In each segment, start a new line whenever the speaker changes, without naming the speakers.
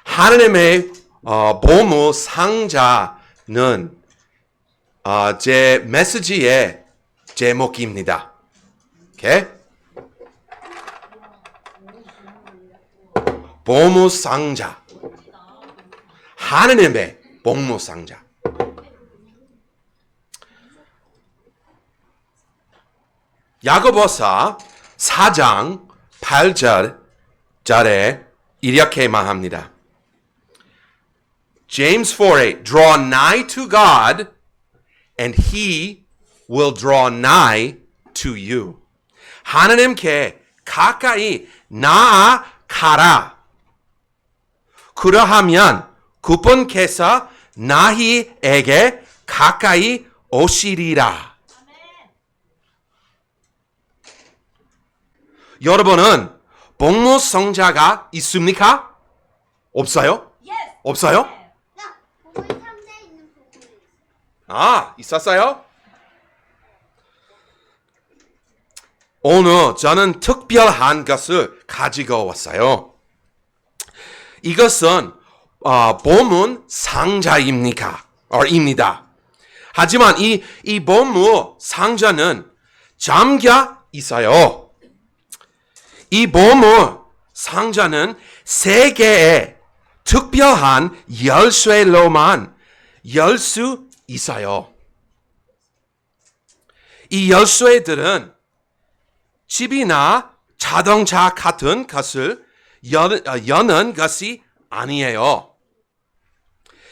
하나님의 보물 상자는 제 메시지의 제목입니다. 오케이? 보물 상자. 하나님의 보물 상자. 야고보서 4장 8절에 이렇게 말합니다. James 4:8 Draw nigh to God and he will draw nigh to you. 하나님께 가까이 나아가라. 그러하면 그분께서 너희에게 가까이 오시리라. 여러분은 복무 성자가 있습니까? 없어요? 없어요? 있었어요? 오늘 저는 특별한 것을 가지고 왔어요. 이것은 보물 상자입니다. 하지만 이 보물 상자는 잠겨 있어요. 이 보물 상자는 세 개의 특별한 열쇠로만 열 수 있어요. 이 열쇠들은 집이나 자동차 같은 것을 여는 것이 아니에요.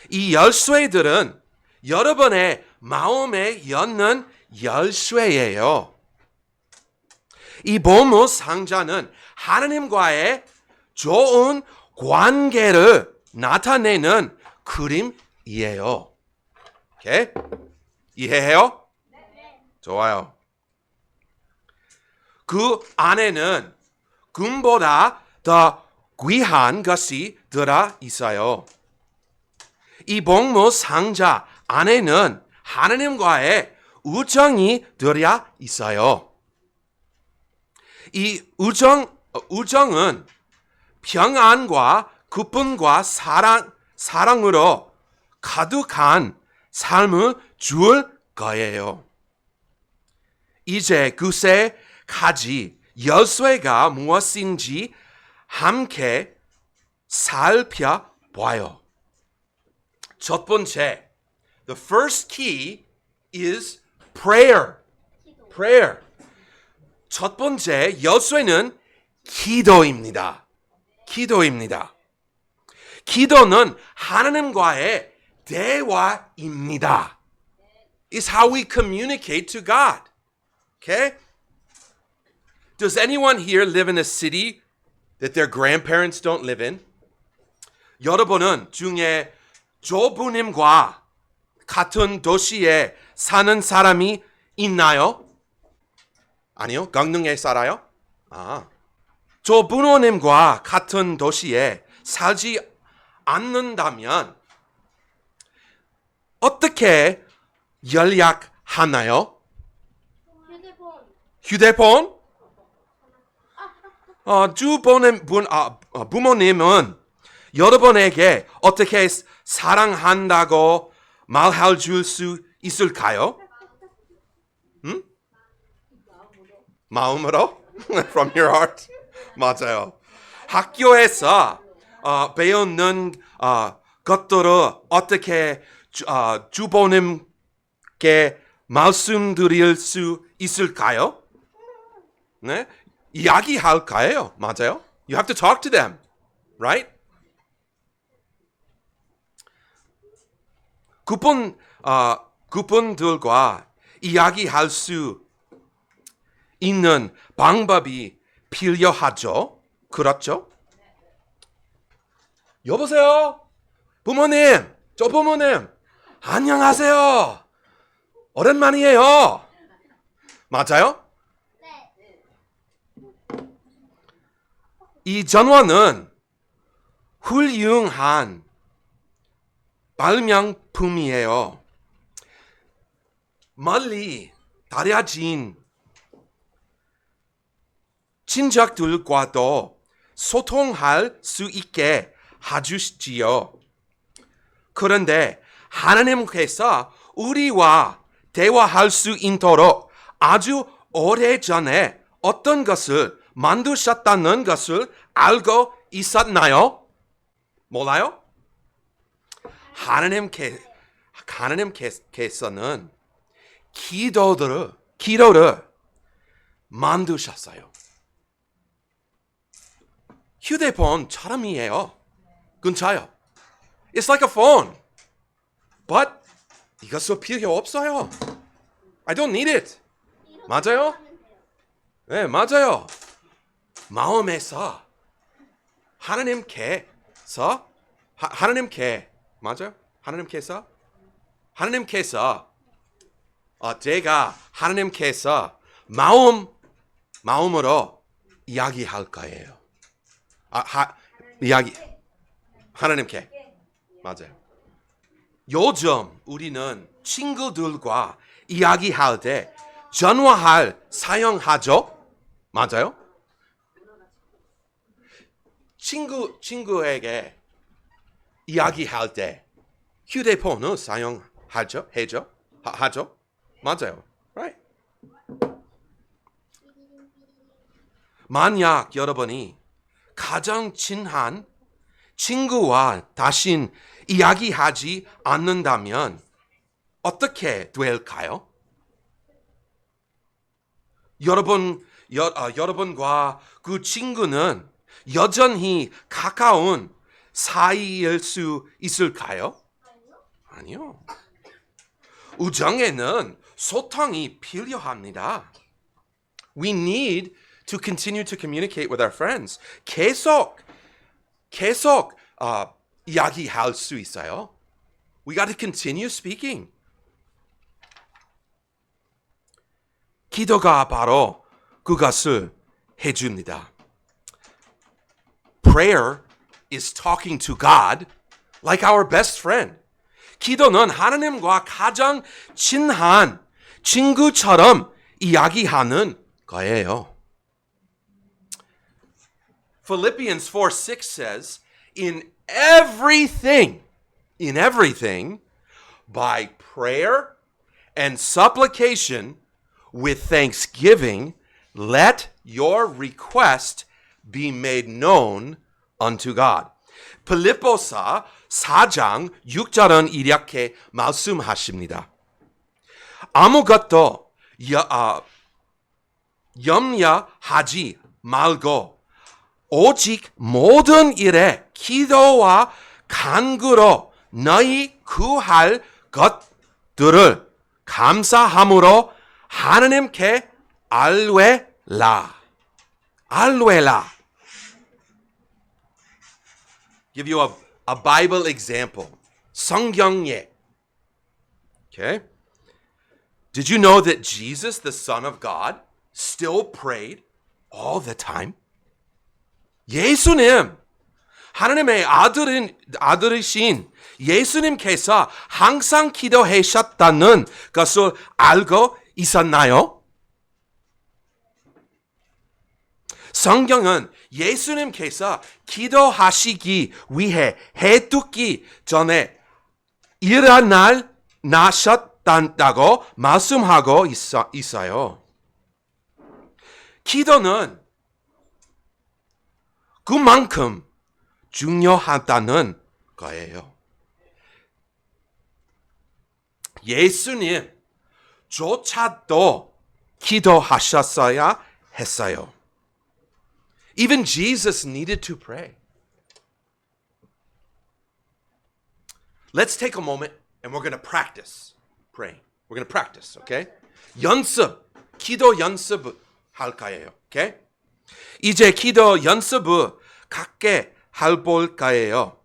이 열쇠들은 여러분의 마음에 여는 열쇠예요. 이 보물 상자는 하나님과의 좋은 관계를 나타내는 그림이에요. 오케이? 이해해요? 네. 좋아요. 그 안에는 금보다 더 귀한 것이 들어 있어요. 이 보물 상자 안에는 하나님과의 우정이 들어 있어요. 이 우정은 평안과 기쁨과 사랑으로 가득한 삶을 줄 거예요. 이제 그 세 가지 열쇠가 무엇인지 함께 살펴봐요. 첫 번째, the first key is prayer. Prayer. 첫 번째 열쇠는 기도입니다. 기도입니다. 기도는 하나님과의 대화입니다. It's how we communicate to God. Okay? Does anyone here live in a city that their grandparents don't live in? 여러분은 중에 조부님과 같은 도시에 사는 사람이 있나요? 아니요? 강릉에 살아요? 조부모님과 같은 도시에 살지 않는다면 어떻게 연락하나요? 휴대폰? 부모님은 여러분에게 어떻게 사랑한다고 말할 수 있을까요? 마음으로? From your heart? 맞아요. 학교에서 배우는 것들을 어떻게 주부님께 말씀드릴 수 있을까요? 네? 이야기할 거예요. 맞아요? You have to talk to them. Right? 그분들과 이야기할 수 있는 방법이 필요하죠. 그렇죠? 여보세요? 부모님, 저 부모님, 안녕하세요. 오랜만이에요. 맞아요? 네. 이 전화는 훌륭한 발명품이에요. 멀리 다려진 친척들과도 소통할 수 있게 해주시지요. 그런데 하나님께서 우리와 대화할 수 있도록 아주 오래전에 어떤 것을 만드셨다는 것을 알고 있었나요? 몰라요? 하나님께서는 기도를 만드셨어요. 휴대폰처럼이에요. 근처요. It's like a phone. But 이것도 필요 없어요. I don't need it. 맞아요? 네, 맞아요. 마음에서 제가 하나님께서 마음으로 이야기할 거예요. 하나님께. 맞아요. 요즘 우리는 친구들과 이야기할 때 전화를 사용하죠? 맞아요? 친구에게 이야기할 때 휴대폰을 사용하죠? 하죠? 맞아요. Right? 만약 여러분이 가장 친한 친구와 다신 이야기하지 않는다면 어떻게 될까요? 여러분과 그 친구는 여전히 가까운 사이일 수 있을까요? 아니요. 우정에는 소통이 필요합니다. We need to continue to communicate with our friends. 계속 이야기할 수 있어요. We got to continue speaking. 기도가 바로 그것을 해줍니다. Prayer is talking to God like our best friend. 기도는 하나님과 가장 친한 친구처럼 이야기하는 거예요. Philippians 4:6 says, in everything, by prayer and supplication with thanksgiving, let your request be made known unto God. 빌립보서 4장 6절은 이렇게 말씀하십니다. 아무것도 염려하지 말고 오직 모든 일에 기도와 간구로 너희 구할 것들을 감사함으로 하나님께 알뢰라. Give you a Bible example. 성경예. Okay? Did you know that Jesus, the Son of God, still prayed all the time? 예수님, 하나님의 아들이신 예수님께서 항상 기도하셨다는 것을 알고 있었나요? 성경은 예수님께서 기도하시기 위해 해뜨기 전에 일어나셨다고 말씀하고 있어요. 기도는 그만큼 중요하다는 거예요. 예수님조차도 기도하셨어야 했어요. Even Jesus needed to pray. Let's take a moment and we're going to practice praying. We're going to practice, okay? 기도 연습 할 거예요, okay? 이제 기도 연습을 갖게 해볼 거예요.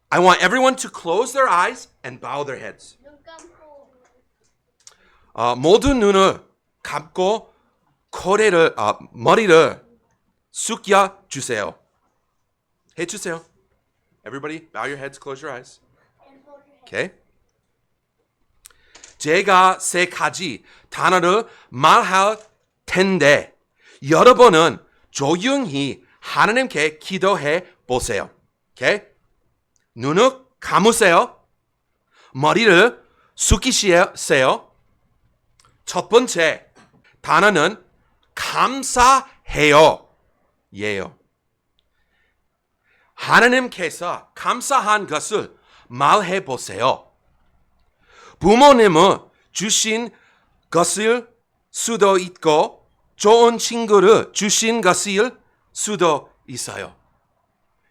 I want everyone to close their eyes and bow their heads. 모두 눈을 감고 머리를 숙여 주세요. 해주세요. Everybody, bow your heads, close your eyes. Okay. 제가 세 가지 단어를 말할 텐데 여러분은 조용히 하나님께 기도해 보세요. 오케이? 눈을 감으세요. 머리를 숙이세요. 첫 번째 단어는 감사해요. 예요. 하나님께서 감사한 것을 말해 보세요. 부모님은 주신 것일 수도 있고 좋은 친구를 주신 것일 수도 있어요.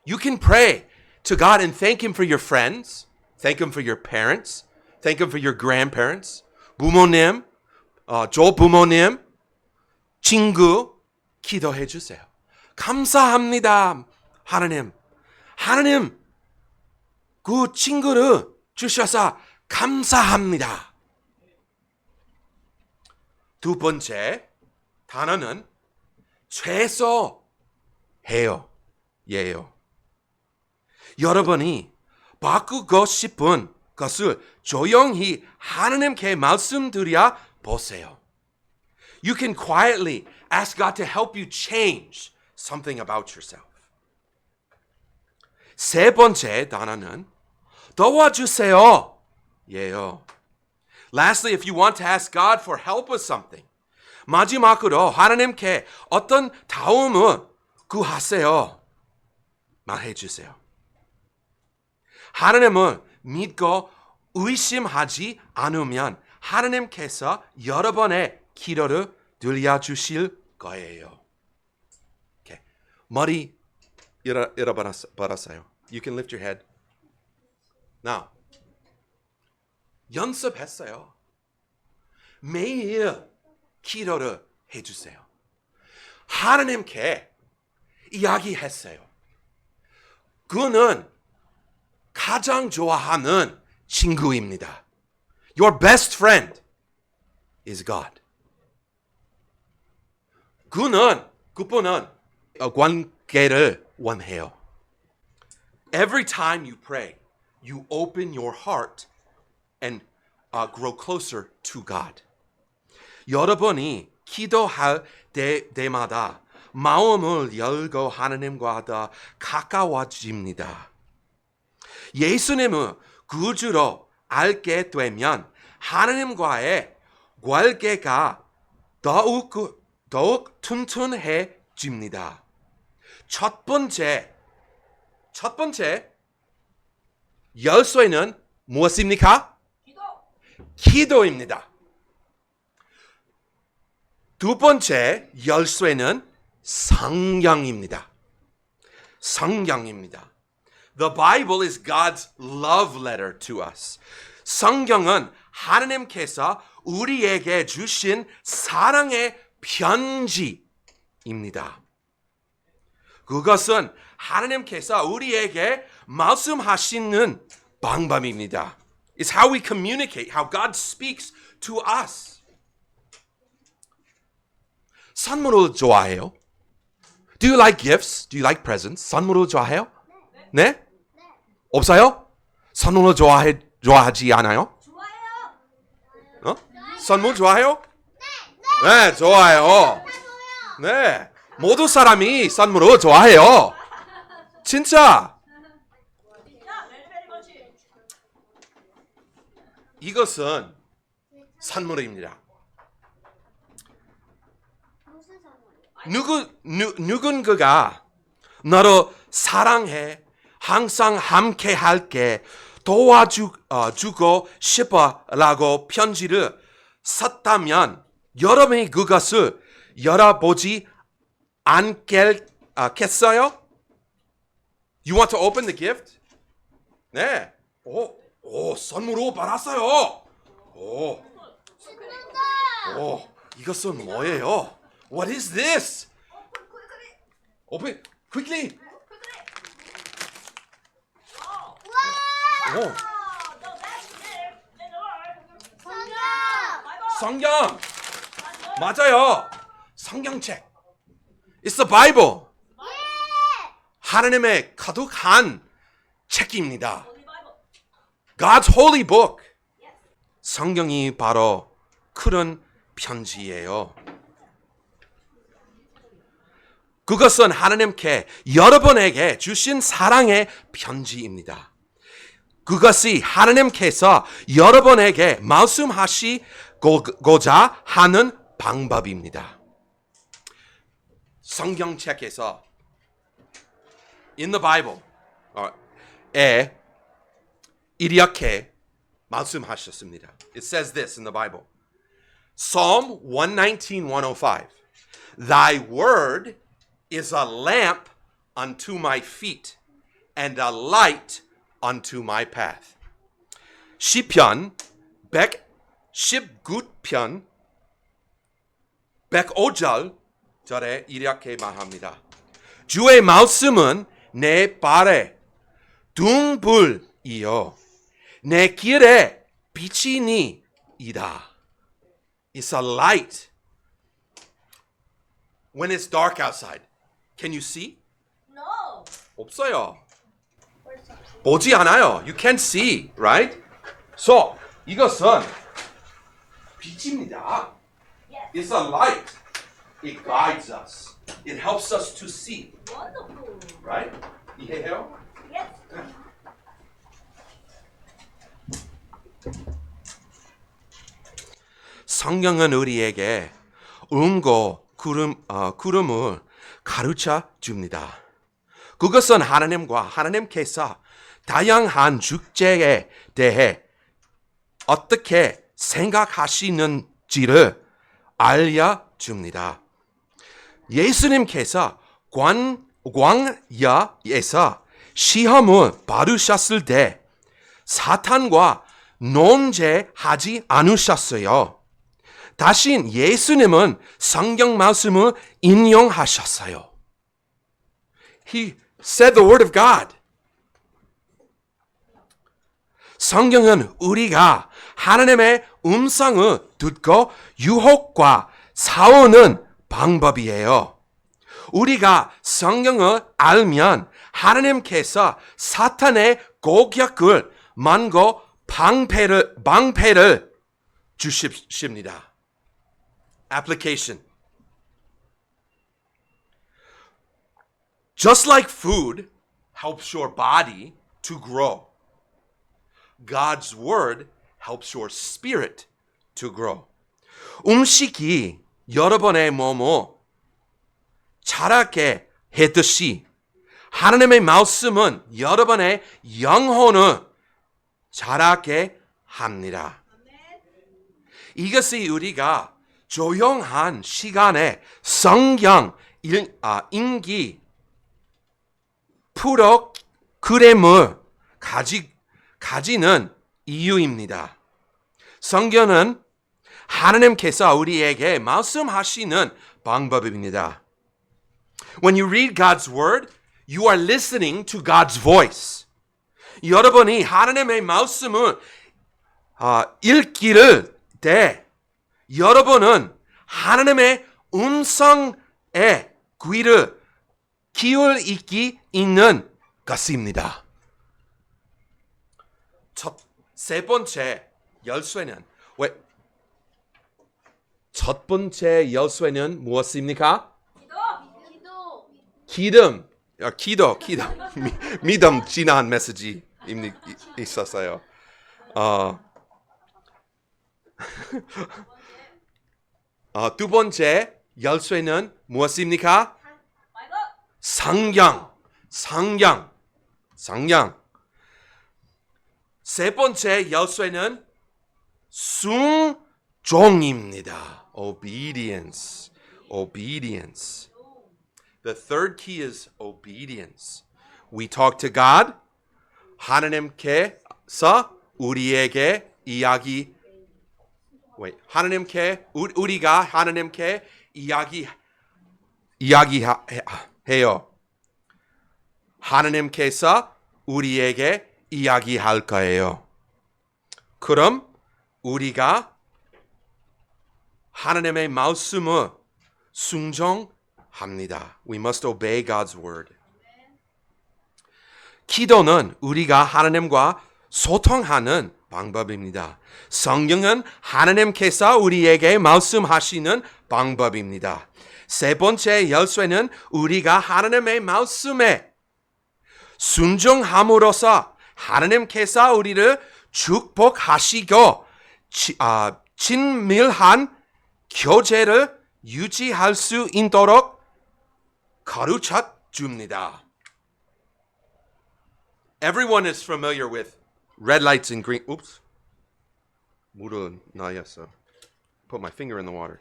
You can pray to God and thank Him for your friends, thank Him for your parents, thank Him for your grandparents, 부모님, 조부모님, 친구 기도해 주세요. 감사합니다, 하나님. 하나님, 그 친구를 주셔서 감사합니다. 두 번째 단어는 최소해요. 예요. 여러분이 바꾸고 싶은 것을 조용히 하나님께 말씀드려 보세요. You can quietly ask God to help you change something about yourself. 세 번째 단어는 도와주세요. 예요. Lastly, if you want to ask God for help with something, 마지막으로 하나님께 어떤 도움을 구하세요. 말해 주세요. 하나님을 믿고 의심하지 않으면 하나님께서 여러분의 기도를 들려주실 거예요. Okay. 머리 잃어버렸어요. You can lift your head. Now, 연습했어요. 매일 기도를 해주세요. 하나님께 이야기했어요. 그는 가장 좋아하는 친구입니다. Your best friend is God. 그분은 관계를 원해요. Every time you pray, you open your heart and grow closer to God. 여러분이 기도할 때마다 마음을 열고 하나님과 더 가까워집니다. 예수님을 구주로 알게 되면 하나님과의 관계가 더욱 튼튼해집니다. 첫 번째 열쇠는 무엇입니까? 기도입니다. 두 번째 열쇠는 성경입니다. The Bible is God's love letter to us. 성경은 하나님께서 우리에게 주신 사랑의 편지입니다. 그것은 하나님께서 우리에게 말씀하시는 방법입니다. It's how we communicate, how God speaks to us. 선물을 좋아해요? Do you like gifts? Do you like presents? 선물을 좋아해요? 네? 없어요? 선물을 좋아하지 않아요? 좋아해요. 선물 좋아해요? 네, 좋아요. 네, 모두 사람이 선물을 좋아해요. 진짜. 이것은 선물입니다. 누군가가 너를 사랑해, 항상 함께 할게, 도와주고 싶어라고 편지를 썼다면 여러분이 그것을 열어보지 않겠어요? You want to open the gift? 네. 선물로 받았어요. 이것은 뭐예요? What is this? Open quickly. 성경. 맞아요. 성경책. It's the Bible. 하나님의 거룩한 책입니다. God's holy book. 성경이 바로 그런 편지예요. 그것은 하나님께 여러분에게 주신 사랑의 편지입니다. 그것이 하나님께서 여러분에게 말씀하시고자 하는 방법입니다. 성경책에서 in the Bible 에 이렇게 말씀하셨습니다. It says this in the Bible. Psalm 119, 105. Thy word is a lamp unto my feet and a light unto my path. 시편 119편 105절에 이렇게 말합니다. 주의 말씀은 내 발에 등불이요 내 길에 빛이니이다. It's a light. When it's dark outside, can you see?
No.
없어요. 보지 않아요. You can't see, right? So, 이것은 빛입니다.
Yes.
It's a light. It guides us. It helps us to see,
Wonderful.
right? 이해해요?
Yes.
성경은 우리에게 음고 구름을 가르쳐 줍니다. 그것은 하나님과 하나님께서 다양한 주제에 대해 어떻게 생각하시는지를 알려줍니다. 예수님께서 광야에서 시험을 받으셨을 때 사탄과 논쟁하지 않으셨어요. 대신 예수님은 성경 말씀을 인용하셨어요. He said the word of God. 성경은 우리가 하나님의 음성을 듣고 유혹과 싸우는 방법이에요. 우리가 성경을 알면 하나님께서 사탄의 공격을 막고 방패를 주십니다. Application. Just like food helps your body to grow, God's word helps your spirit to grow. 음식이 여러분의 몸을 자라게 해듯이 하나님의 말씀은 여러분의 영혼을 자라게 합니다. 이것이 우리가 조용한 시간에 성경 읽기 프로그램을 가지는 이유입니다. 성경은 하나님께서 우리에게 말씀하시는 방법입니다. When you read God's word, you are listening to God's voice. 여러분이 하나님의 말씀을 읽기를 때 여러분은 하나님의 음성에 귀를 기울이기 있는 것입니다. 첫 번째 열쇠는 무엇입니까?
기도.
기도. 믿음 지난 메시지 있었어요. 두 번째 열쇠는 무엇입니까? 성경. 세 번째 열쇠는 순종입니다. Obedience. The third key is obedience. We talk to God. 하나님께서 우리에게 우리가 하나님께 이야기해요. 하나님께서 우리에게 이야기할 거예요. 그럼 우리가 하나님의 말씀을 순종합니다. We must obey God's word. 기도는 우리가 하나님과 소통하는 방법입니다. 성경은 하나님께서 우리에게 말씀하시는 방법입니다. 세 번째 열쇠는 우리가 하나님의 말씀에 순종함으로써 하나님께서 우리를 축복하시고 친밀한 교제를 유지할 수 있도록 가르쳐 줍니다. Everyone is familiar with red lights and green. Oops. 물은 나였어. Put my finger in the water.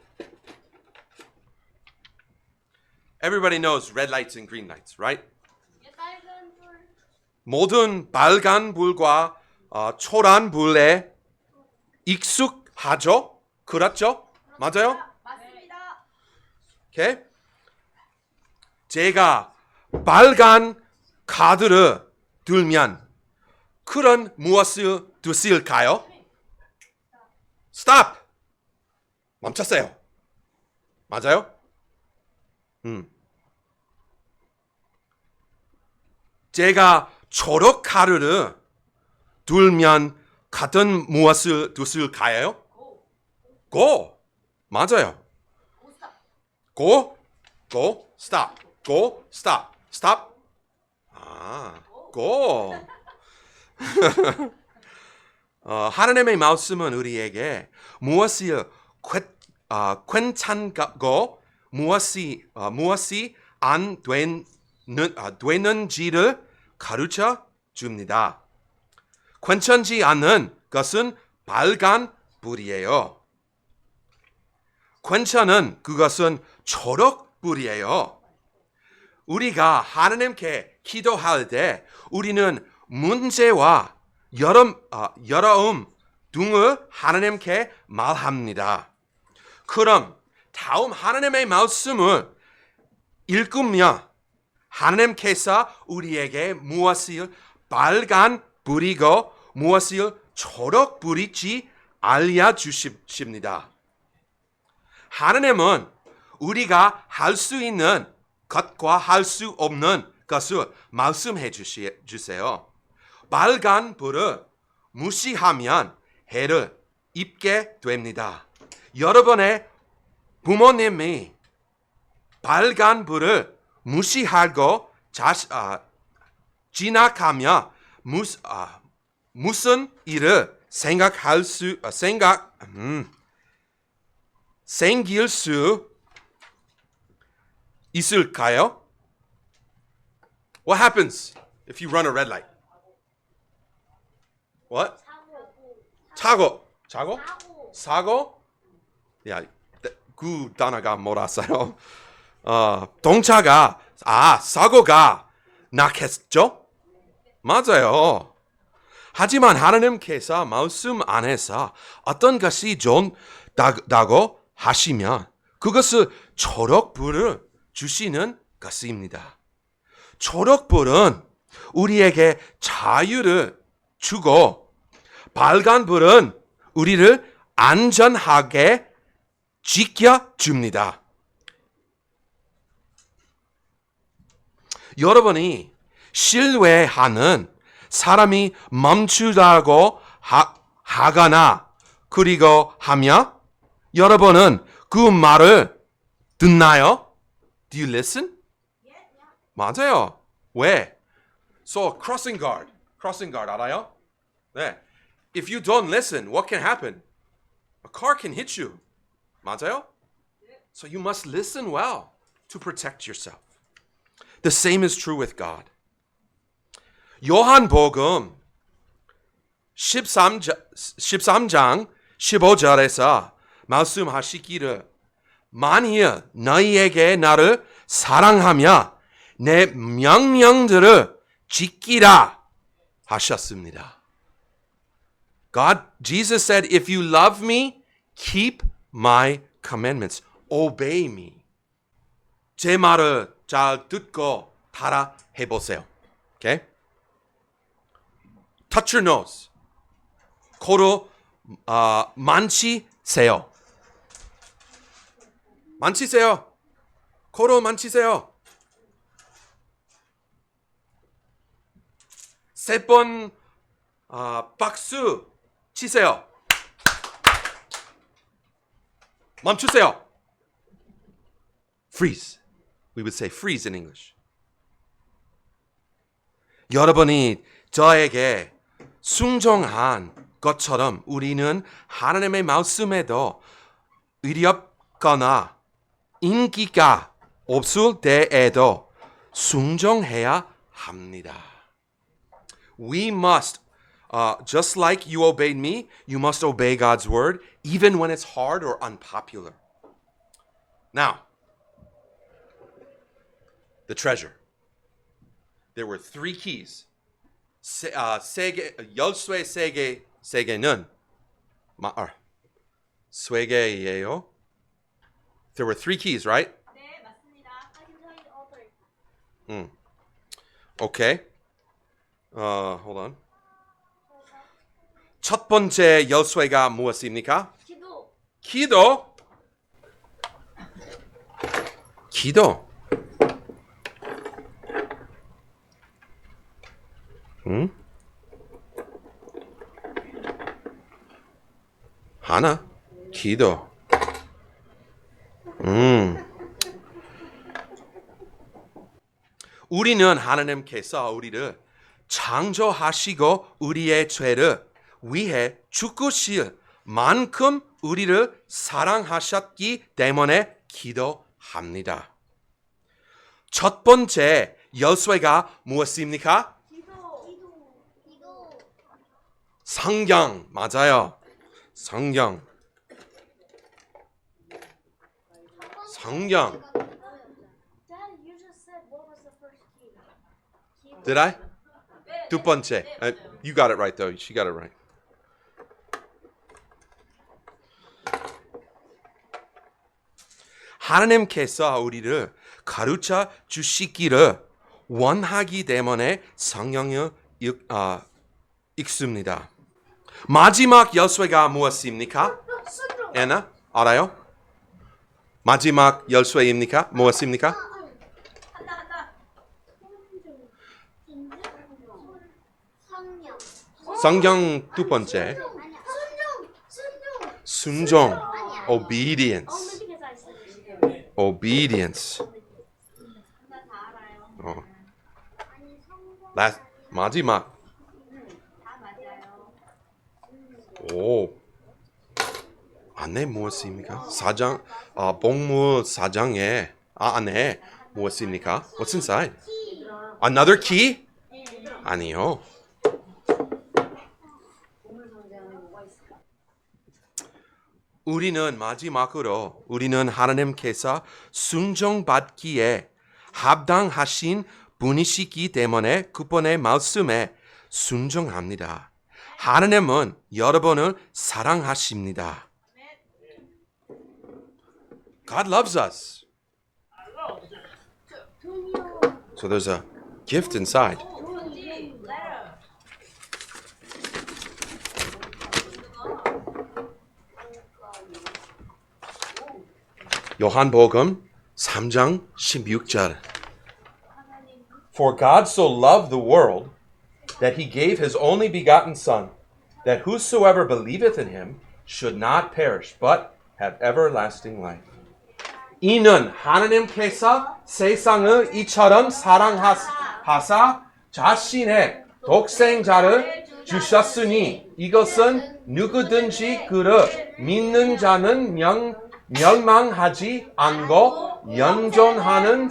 Everybody knows red lights and green lights, right? 모든 빨간 불과 초란 불에 익숙하죠? 그렇죠? 맞아요?
맞습니다.
오케이? 제가 빨간 카드를 들면 그런 무엇을 드실까요? Stop! 멈췄어요. 맞아요? 제가 초록 카드를 들면 같은 무엇을 드실까요? Go. 맞아요. Go, go, stop. Go, stop. Stop. Go. 하나님의 말씀은 우리에게 무엇이 괜찮고 무엇이 안 되는지를 가르쳐 줍니다. 괜찮지 않은 것은 빨간 불이에요. 괜찮은 그것은 초록 불이에요. 우리가 하나님께 기도할 때 우리는 문제와 어려움 등을 하나님께 말합니다. 그럼 다음 하나님의 말씀을 읽으며 하나님께서 우리에게 무엇을 빨간 불이고 무엇을 초록 불인지 알려주십니다. 하나님은 우리가 할 수 있는 것과 할 수 없는 것을 말씀해 주세요. 빨간 불을 무시하면 해를 입게 됩니다. 여러분의 부모님이 빨간 불을 무시하고 지나가며 무슨 일을 생길 수 있을까요? What happens if you run a red light? What? 사고? 야, 그 단어가 뭐라서요? 동차가 사고가 났겠죠? 맞아요. 하지만 하나님께서 말씀 안에서 어떤 것이 좋다고 하시면 그것을 초록불을 주시는 것입니다. 초록불은 우리에게 자유를 주고 빨간불은 우리를 안전하게 지켜줍니다. 여러분이 신뢰하는 사람이 멈추라고 하거나 그리고 하며 여러분은 그 말을 듣나요? Do you listen? 맞아요. 왜? So crossing guard 알아요? 네. If you don't listen, what can happen? A car can hit you. 맞아요? So you must listen well to protect yourself. The same is true with God. 요한복음 13장 15절에서 말씀하시기를 만일 너희에게 나를 사랑하며 내 명령들을 지키라 하셨습니다. Jesus said, if you love me, keep my commandments. Obey me. 제 말을 잘 듣고 따라 해보세요. Okay? Touch your nose. 코로 만지세요. 만지세요. 코로 만지세요. 3번 박수 치세요. 멈추세요. Freeze. We would say freeze in English. 여러분이 저에게 순종한 것처럼 우리는 하나님의 말씀에도 의롭거나 인기가 없을 때에도 순종해야 합니다. We must, just like you obeyed me, you must obey God's word, even when it's hard or unpopular. Now, the treasure. There were three keys. 열쇠 세 개는 세 개예요. There were three keys, right?
네, 맞습니다. I can tell you the author.
Okay. Hold on. 첫 번째 열쇠가 무엇입니까?
기도.
기도. 기도. 하나. 기도. 우리는 하나님께서 우리를 창조하시고 우리의 죄를 위해 죽으실 만큼 우리를 사랑하셨기 때문에 기도합니다. 첫 번째 열쇠가 무엇입니까?
기도.
성경. 맞아요. 성경. 성경.
Dad, you just said what was the first key? 기도.
Did I?
네.
두 번째. You got it right though. She got it right. 하나님께서 우리를 가르쳐 주시기를 원하기 때문에 성경을 읽습니다. 마지막 열쇠가 무엇입니까? 애나 알아요? 마지막 열쇠입니까? 무엇입니까?
한다.
성경 두 번째. 순종. Obedience. Obedience.
다 알아요.
마지막.
다 맞아요.
오. 안에 무엇입니까? 사장, 복무 사장에 안에 무엇입니까? What's inside? Another key? 아니요. 우리는 마지막으로 우리는 하나님께서 순종받기에 합당하신 분이시기 때문에 그분의 말씀에 순종합니다. 하나님은 여러분을 사랑하십니다. God loves us. So there's a gift inside. 요한복음 3장 16절. For God so loved the world that he gave his only begotten Son, that whosoever believeth in him should not perish, but have everlasting life. 이는 하나님께서 세상을 이처럼 사랑하사 자신의 독생자를 주셨으니 이것은 누구든지 그를 믿는 자는 멸망하지 않고 영존하는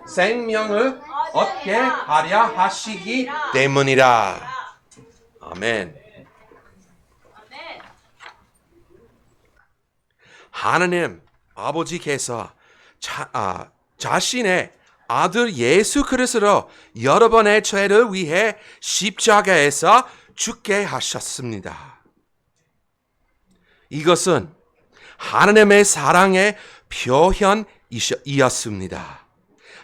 생명을 얻게 하려 하시기 때문이라. 아멘. 하나님 아버지께서 자신의 아들 예수 그리스도로 여러분의 죄를 위해 십자가에서 죽게 하셨습니다. 이것은 하나님의 사랑의 표현이었습니다.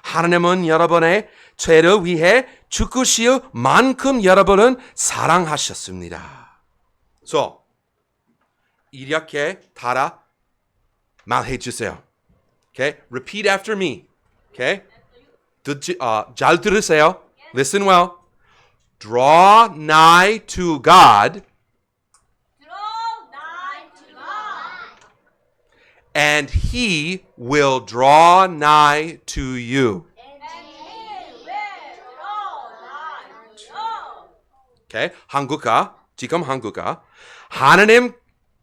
하나님은 여러분의 죄를 위해 죽으실 만큼 여러분은 사랑하셨습니다. So, 이렇게 따라 말해 주세요. Okay? Repeat after me. Okay? 잘 들으세요. Listen well. Draw nigh to God
Draw nigh to God
and he will draw nigh to you. 오케이, 한국어, 지금 한국어.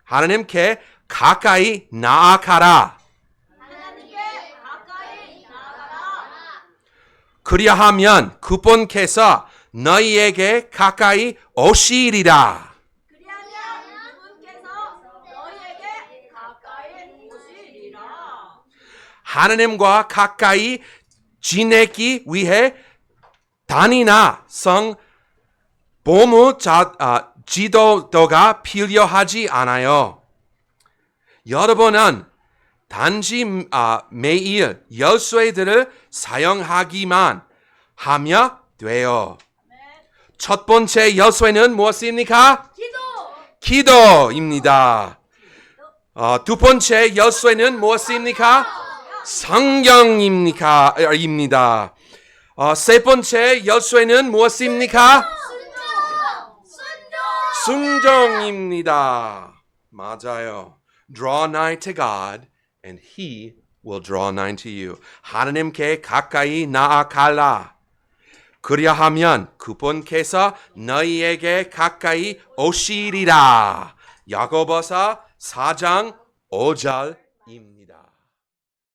하나님께 가까이 나아가라. 그리하면 그분께서 너희에게 가까이 오시리라. 하나님과 가까이 지내기 위해 단이나 성 보무 지도가 필요하지 않아요. 여러분은 단지 매일 열쇠들을 사용하기만 하면 돼요. 첫 번째 열쇠는 무엇입니까? 기도입니다. 두 번째 열쇠는 무엇입니까? 성경입니다. 세 번째 열쇠는 무엇입니까? 순종입니다. 맞아요. Draw nigh to God and He will draw nigh to you. 하나님께 가까이 나아가라. 그리하면 그분께서 너희에게 가까이 오시리라. 야고보서 4장 5절입니다.